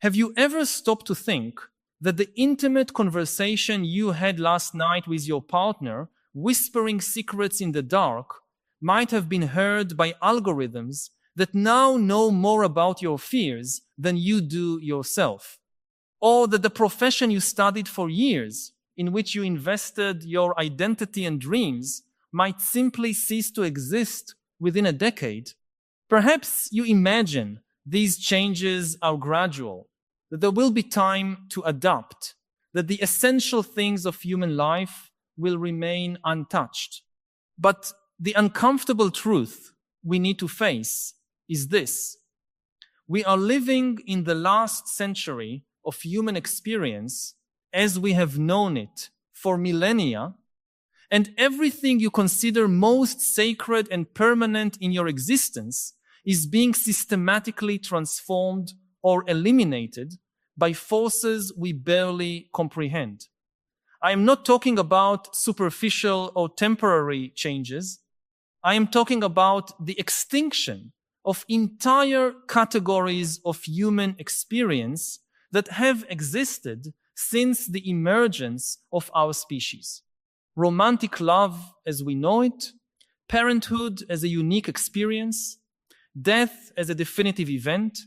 Have you ever stopped to think that the intimate conversation you had last night with your partner, whispering secrets in the dark, might have been heard by algorithms that now know more about your fears than you do yourself? Or that the profession you studied for years, in which you invested your identity and dreams, might simply cease to exist within a decade? Perhaps you imagine these changes are gradual, that there will be time to adapt, that the essential things of human life will remain untouched. But the uncomfortable truth we need to face is this: we are living in the last century of human experience as we have known it for millennia, and everything you consider most sacred and permanent in your existence is being systematically transformed or eliminated by forces we barely comprehend. I am not talking about superficial or temporary changes. I am talking about the extinction of entire categories of human experience that have existed since the emergence of our species. Romantic love as we know it, parenthood as a unique experience, death as a definitive event,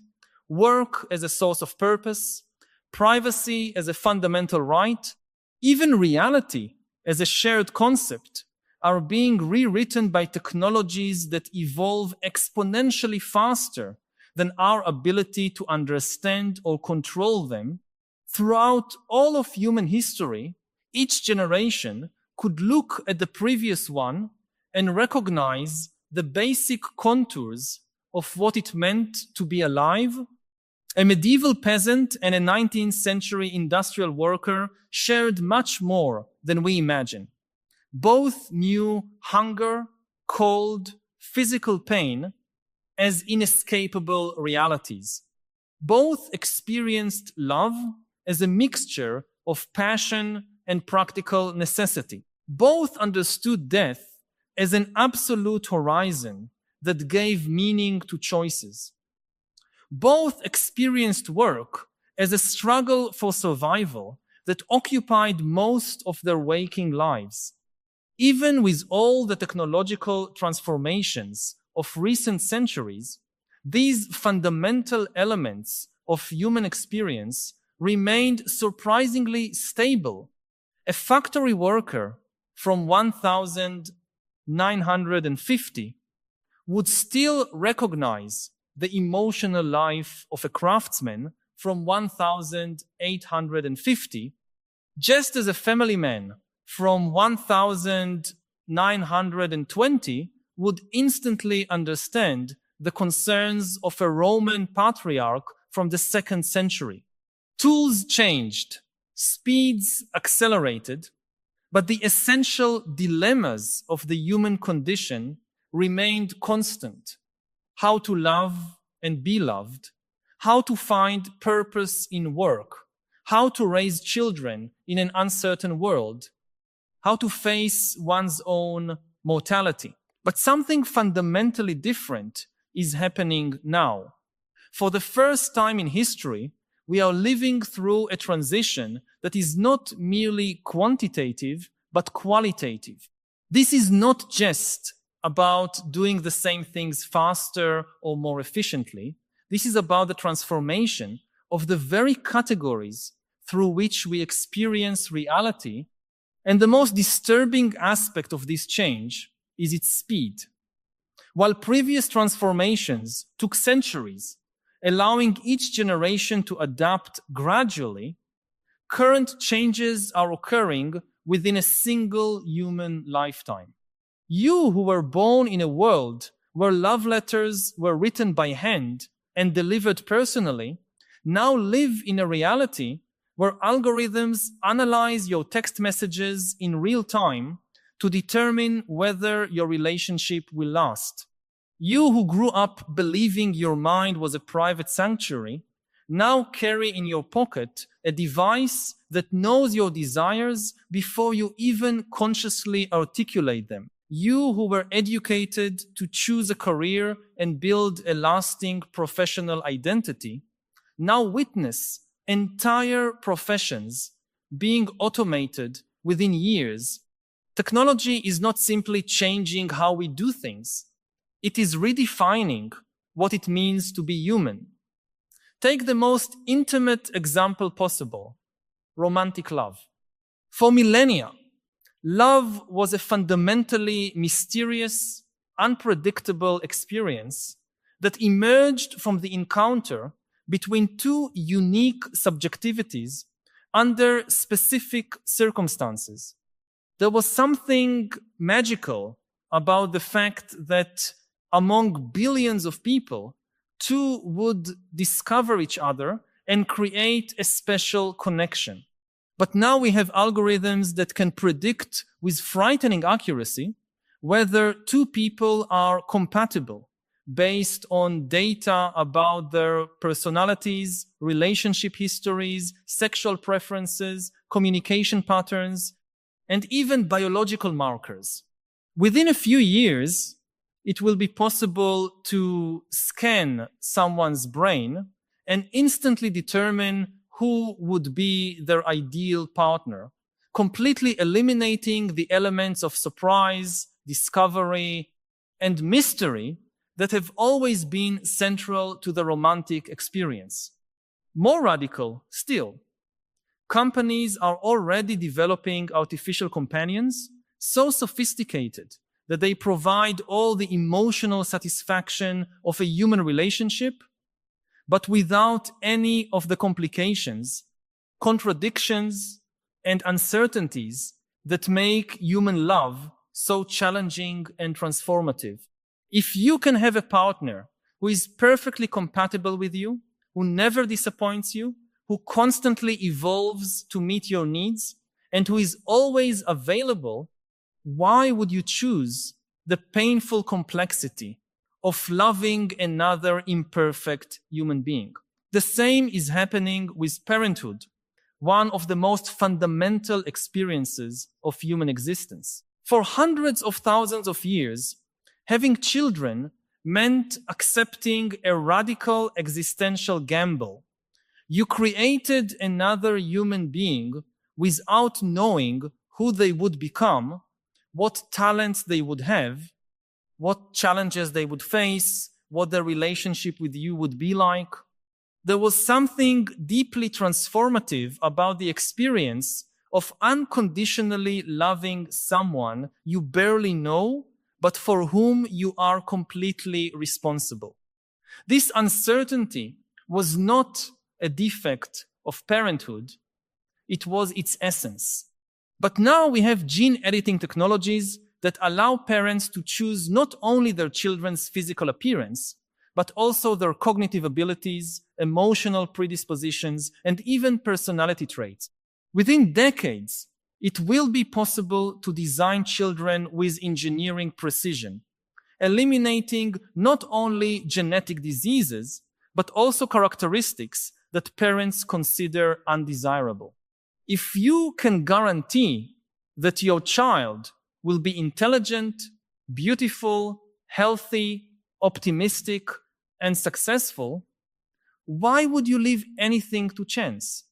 work as a source of purpose, privacy as a fundamental right, even reality as a shared concept are being rewritten by technologies that evolve exponentially faster than our ability to understand or control them. Throughout all of human history, each generation could look at the previous one and recognize the basic contours of what it meant to be alive. A medieval peasant and a 19th century industrial worker shared much more than we imagine. Both knew hunger, cold, physical pain as inescapable realities. Both experienced love as a mixture of passion and practical necessity. Both understood death as an absolute horizon that gave meaning to choices. Both experienced work as a struggle for survival that occupied most of their waking lives. Even with all the technological transformations of recent centuries, these fundamental elements of human experience remained surprisingly stable. A factory worker from 1950 would still recognize the emotional life of a craftsman from 1850, just as a family man from 1920 would instantly understand the concerns of a Roman patriarch from the 2nd century. Tools changed, speeds accelerated, but the essential dilemmas of the human condition remained constant. How to love and be loved, how to find purpose in work, how to raise children in an uncertain world, how to face one's own mortality. But something fundamentally different is happening now. For the first time in history, we are living through a transition that is not merely quantitative, but qualitative. This is not just about doing the same things faster or more efficiently. This is about the transformation of the very categories through which we experience reality. And the most disturbing aspect of this change is its speed. While previous transformations took centuries, allowing each generation to adapt gradually, current changes are occurring within a single human lifetime. You who were born in a world where love letters were written by hand and delivered personally, now live in a reality where algorithms analyze your text messages in real time to determine whether your relationship will last. You who grew up believing your mind was a private sanctuary now carry in your pocket a device that knows your desires before you even consciously articulate them. You who were educated to choose a career and build a lasting professional identity now witness entire professions being automated within years. Technology is not simply changing how we do things. It is redefining what it means to be human. Take the most intimate example possible, romantic love. For millennia, love was a fundamentally mysterious, unpredictable experience that emerged from the encounter between two unique subjectivities under specific circumstances. There was something magical about the fact that among billions of people, two would discover each other and create a special connection. But now we have algorithms that can predict with frightening accuracy whether two people are compatible based on data about their personalities, relationship histories, sexual preferences, communication patterns, and even biological markers. Within a few years, it will be possible to scan someone's brain and instantly determine who would be their ideal partner, completely eliminating the elements of surprise, discovery, and mystery that have always been central to the romantic experience. More radical still, companies are already developing artificial companions so sophisticated that they provide all the emotional satisfaction of a human relationship, but without any of the complications, contradictions, and uncertainties that make human love so challenging and transformative. If you can have a partner who is perfectly compatible with you, who never disappoints you, who constantly evolves to meet your needs, and who is always available, why would you choose the painful complexity of loving another imperfect human being? The same is happening with parenthood, one of the most fundamental experiences of human existence. For hundreds of thousands of years, having children meant accepting a radical existential gamble. You created another human being without knowing who they would become, what talents they would have, what challenges they would face, what their relationship with you would be like. There was something deeply transformative about the experience of unconditionally loving someone you barely know, but for whom you are completely responsible. This uncertainty was not a defect of parenthood, it was its essence. But now we have gene editing technologies that allow parents to choose not only their children's physical appearance, but also their cognitive abilities, emotional predispositions, and even personality traits. Within decades, it will be possible to design children with engineering precision, eliminating not only genetic diseases, but also characteristics that parents consider undesirable. If you can guarantee that your child will be intelligent, beautiful, healthy, optimistic, and successful, why would you leave anything to chance?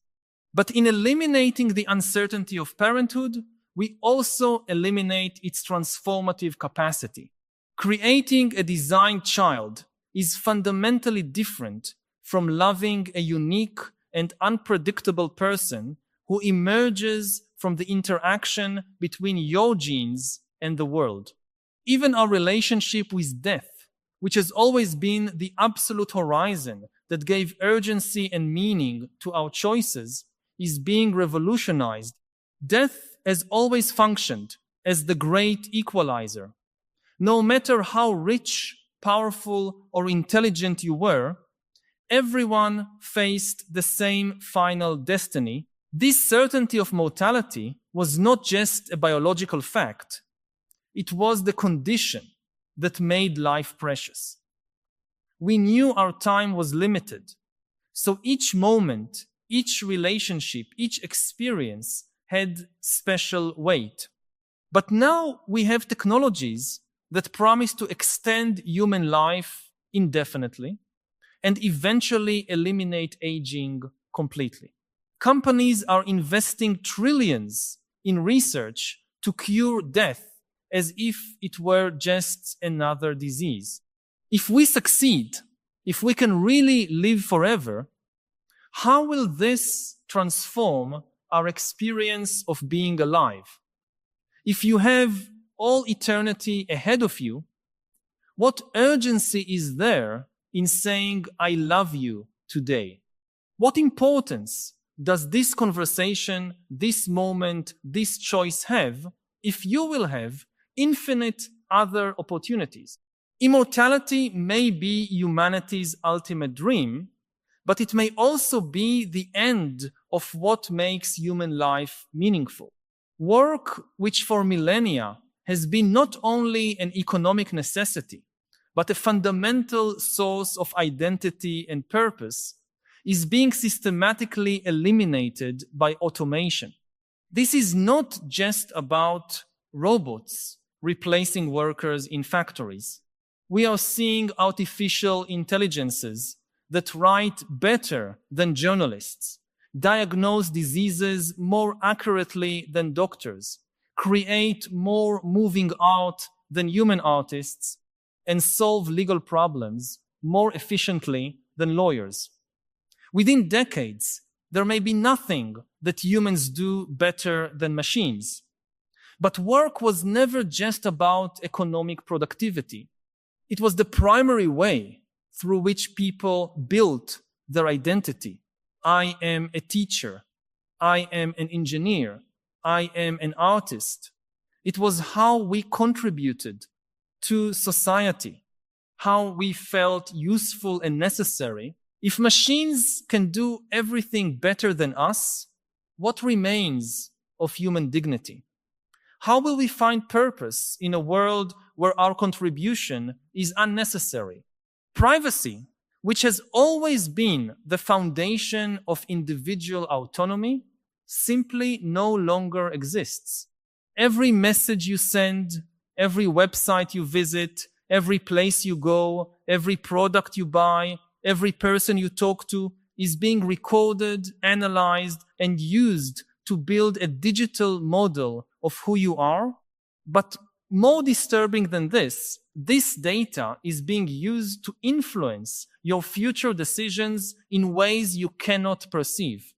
But in eliminating the uncertainty of parenthood, we also eliminate its transformative capacity. Creating a designed child is fundamentally different from loving a unique and unpredictable person who emerges from the interaction between your genes and the world. Even our relationship with death, which has always been the absolute horizon that gave urgency and meaning to our choices, is being revolutionized. Death has always functioned as the great equalizer. No matter how rich, powerful, or intelligent you were, everyone faced the same final destiny. This certainty of mortality was not just a biological fact. It was the condition that made life precious. We knew our time was limited, so each moment, each relationship, each experience had special weight. But now we have technologies that promise to extend human life indefinitely, and eventually eliminate aging completely. Companies are investing trillions in research to cure death as if it were just another disease. If we succeed, if we can really live forever, how will this transform our experience of being alive? If you have all eternity ahead of you, what urgency is there in saying, I love you today? What importance does this conversation, this moment, this choice have if you will have infinite other opportunities? Immortality may be humanity's ultimate dream, but it may also be the end of what makes human life meaningful. Work, which for millennia has been not only an economic necessity, but a fundamental source of identity and purpose, is being systematically eliminated by automation. This is not just about robots replacing workers in factories. We are seeing artificial intelligences that write better than journalists, diagnose diseases more accurately than doctors, create more moving art than human artists, and solve legal problems more efficiently than lawyers. Within decades, there may be nothing that humans do better than machines. But work was never just about economic productivity. It was the primary way through which people built their identity. I am a teacher. I am an engineer. I am an artist. It was how we contributed to society, how we felt useful and necessary. If machines can do everything better than us, what remains of human dignity? How will we find purpose in a world where our contribution is unnecessary? Privacy, which has always been the foundation of individual autonomy, simply no longer exists. Every message you send, every website you visit, every place you go, every product you buy, every person you talk to is being recorded, analyzed, and used to build a digital model of who you are. But more disturbing than this data is being used to influence your future decisions in ways you cannot perceive.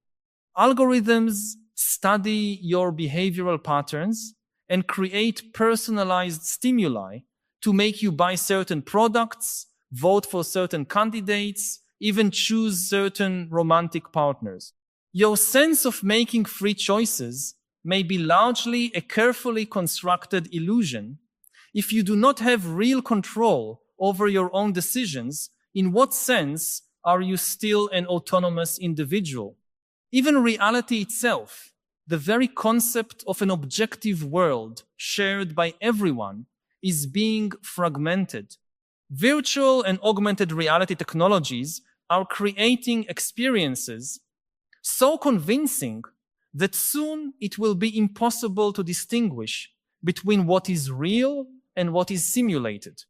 Algorithms study your behavioral patterns and create personalized stimuli to make you buy certain products, vote for certain candidates, even choose certain romantic partners. Your sense of making free choices may be largely a carefully constructed illusion. If you do not have real control over your own decisions, in what sense are you still an autonomous individual? Even reality itself, the very concept of an objective world shared by everyone, is being fragmented. Virtual and augmented reality technologies are creating experiences so convincing that soon it will be impossible to distinguish between what is real and what is simulated.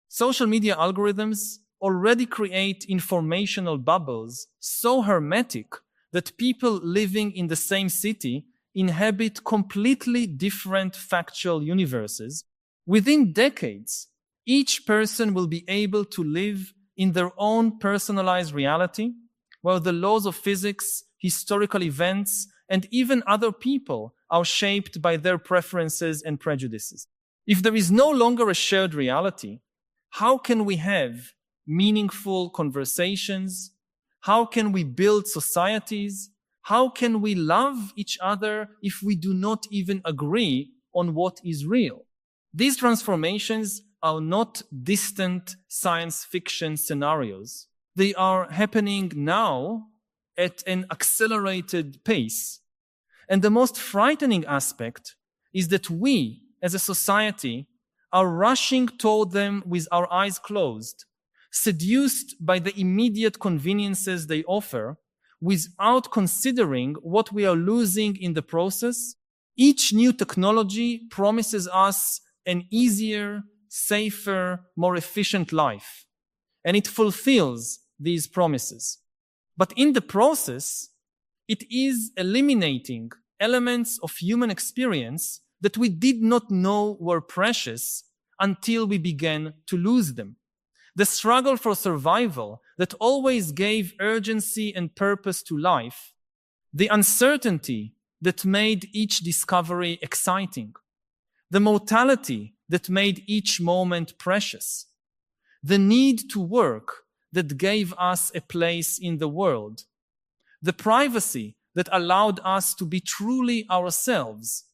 Social media algorithms already create informational bubbles so hermetic that people living in the same city inhabit completely different factual universes. Within decades, each person will be able to live in their own personalized reality, where the laws of physics, historical events, and even other people are shaped by their preferences and prejudices. If there is no longer a shared reality, how can we have meaningful conversations? How can we build societies? How can we love each other if we do not even agree on what is real? These transformations are not distant science fiction scenarios. They are happening now at an accelerated pace. And the most frightening aspect is that we, as a society, are rushing toward them with our eyes closed, seduced by the immediate conveniences they offer, without considering what we are losing in the process. Each new technology promises us an easier, safer, more efficient life. And it fulfills these promises. But in the process, it is eliminating elements of human experience that we did not know were precious until we began to lose them. The struggle for survival that always gave urgency and purpose to life, the uncertainty that made each discovery exciting, the mortality that made each moment precious, the need to work that gave us a place in the world, the privacy that allowed us to be truly ourselves,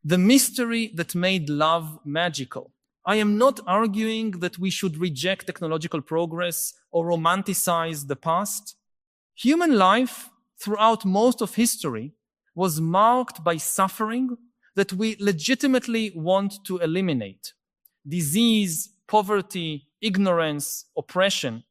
the mystery that made love magical. I am not arguing that we should reject technological progress or romanticize the past. Human life throughout most of history was marked by suffering that we legitimately want to eliminate. Disease, poverty, ignorance, oppression.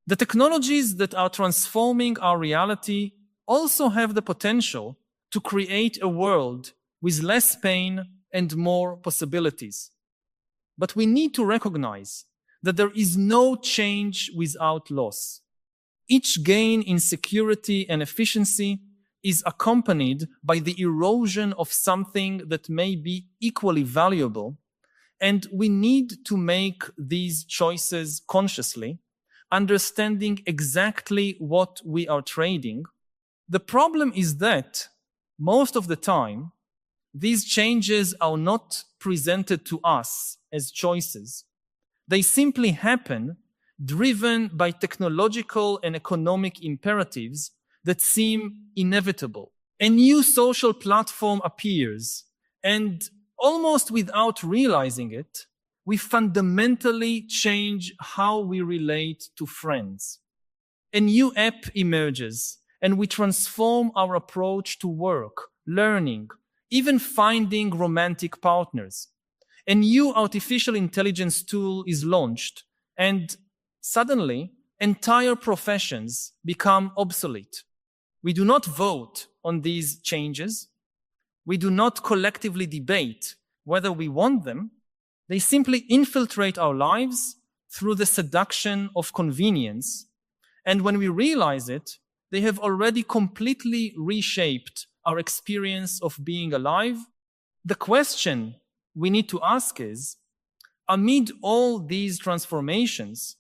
The technologies that are transforming our reality also have the potential to create a world with less pain and more possibilities. But we need to recognize that there is no change without loss. Each gain in security and efficiency is accompanied by the erosion of something that may be equally valuable, and we need to make these choices consciously, understanding exactly what we are trading. The problem is that most of the time, these changes are not presented to us as choices. They simply happen driven by technological and economic imperatives that seem inevitable. A new social platform appears, and almost without realizing it, we fundamentally change how we relate to friends. A new app emerges, and we transform our approach to work, learning, even finding romantic partners. A new artificial intelligence tool is launched, and suddenly, entire professions become obsolete. We do not vote on these changes. We do not collectively debate whether we want them. They simply infiltrate our lives through the seduction of convenience. And when we realize it, they have already completely reshaped our experience of being alive. The question we need to ask is, amid all these transformations,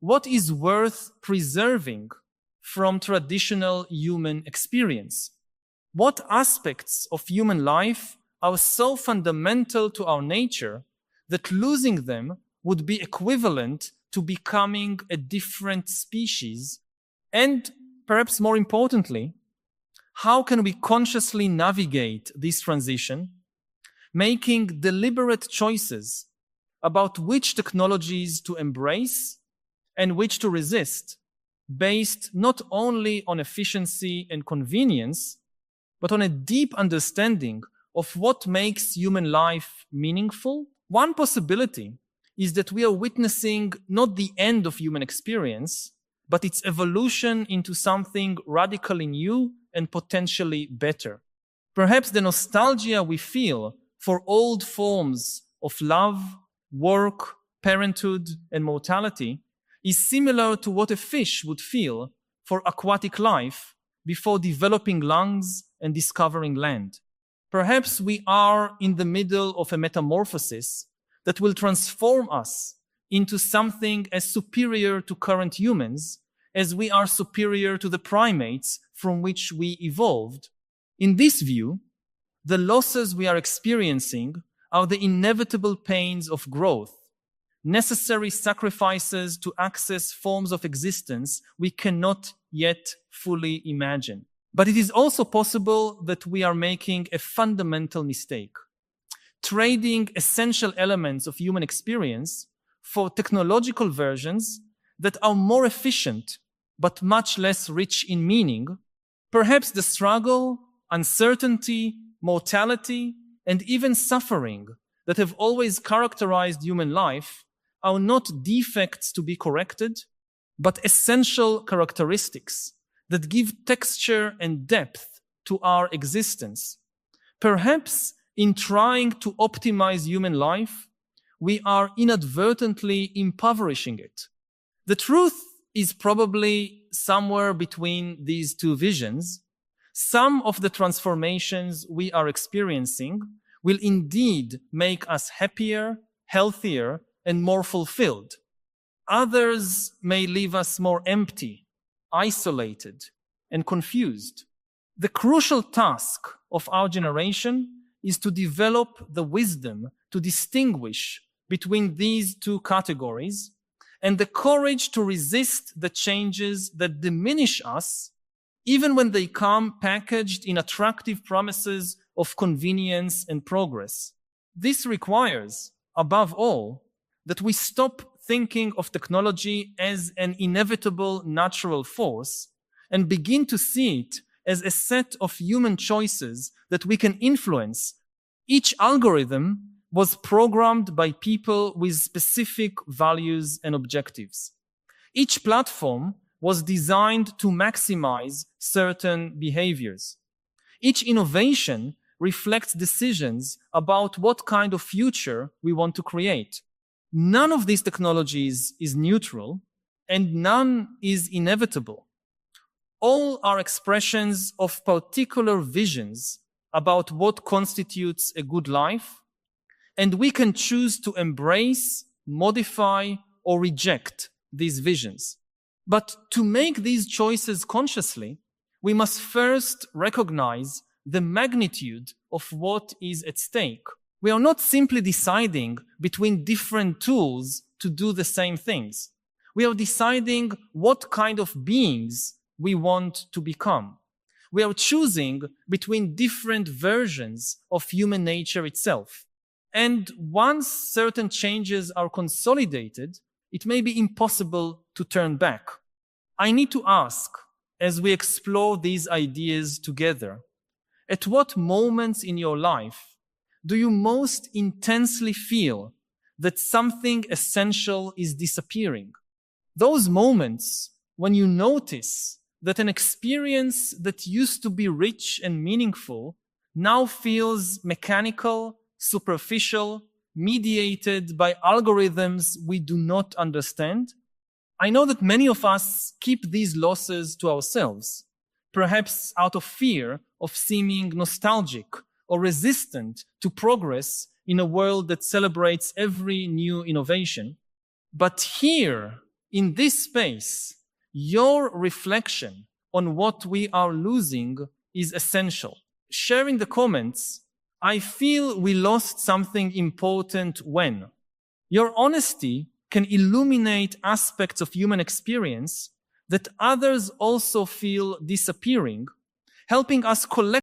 what is worth preserving from traditional human experience? What aspects of human life are so fundamental to our nature that losing them would be equivalent to becoming a different species? And perhaps more importantly, how can we consciously navigate this transition, making deliberate choices about which technologies to embrace and which to resist, based not only on efficiency and convenience, but on a deep understanding of what makes human life meaningful? One possibility is that we are witnessing not the end of human experience, but its evolution into something radically new and potentially better. Perhaps the nostalgia we feel for old forms of love, work, parenthood, and mortality is similar to what a fish would feel for aquatic life before developing lungs and discovering land. Perhaps we are in the middle of a metamorphosis that will transform us into something as superior to current humans as we are superior to the primates from which we evolved. In this view, the losses we are experiencing are the inevitable pains of growth, necessary sacrifices to access forms of existence we cannot yet fully imagine. But it is also possible that we are making a fundamental mistake, trading essential elements of human experience for technological versions that are more efficient but much less rich in meaning. Perhaps the struggle, uncertainty, mortality, and even suffering that have always characterized human life are not defects to be corrected, but essential characteristics that give texture and depth to our existence. Perhaps in trying to optimize human life, we are inadvertently impoverishing it. The truth is probably somewhere between these two visions. Some of the transformations we are experiencing will indeed make us happier, healthier, and more fulfilled. Others may leave us more empty, isolated, and confused. The crucial task of our generation is to develop the wisdom to distinguish between these two categories and the courage to resist the changes that diminish us, even when they come packaged in attractive promises of convenience and progress. This requires, above all, that we stop thinking of technology as an inevitable natural force and begin to see it as a set of human choices that we can influence. Each algorithm was programmed by people with specific values and objectives. Each platform was designed to maximize certain behaviors. Each innovation reflects decisions about what kind of future we want to create. None of these technologies is neutral, and none is inevitable. All are expressions of particular visions about what constitutes a good life, and we can choose to embrace, modify, or reject these visions. But to make these choices consciously, we must first recognize the magnitude of what is at stake. We are not simply deciding between different tools to do the same things. We are deciding what kind of beings we want to become. We are choosing between different versions of human nature itself. And once certain changes are consolidated, it may be impossible to turn back. I need to ask, as we explore these ideas together, at what moments in your life do you most intensely feel that something essential is disappearing? Those moments when you notice that an experience that used to be rich and meaningful now feels mechanical, superficial, mediated by algorithms we do not understand. I know that many of us keep these losses to ourselves, perhaps out of fear of seeming nostalgic or resistant to progress in a world that celebrates every new innovation. But here, in this space, your reflection on what we are losing is essential. Sharing the comments, I feel we lost something important when. Your honesty can illuminate aspects of human experience that others also feel disappearing, helping us collectively